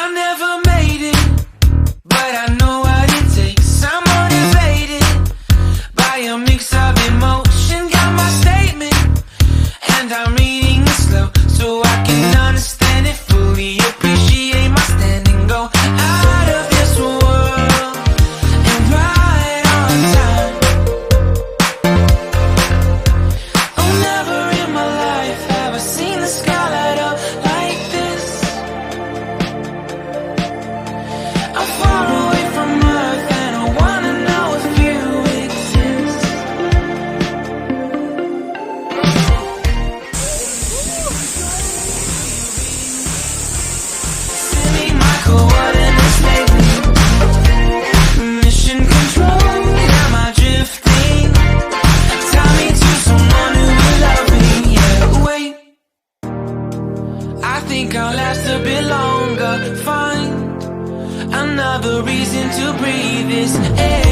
I never made it, but I know what it takes. I'm motivated by a mix of emotion. Got my statement, and I'm reading it slow so I can understand it fully. Appreciate my standing, go out of this world and right on time. Oh, never in my life have I seen the sky light up like this. I'm far away from Earth and I wanna know if you exist. Send me my coordinates lately. Mission control, am I drifting? Tie me to someone who will love me. Yeah, wait, I think I'll last a bit longer. Find another reason to breathe this air.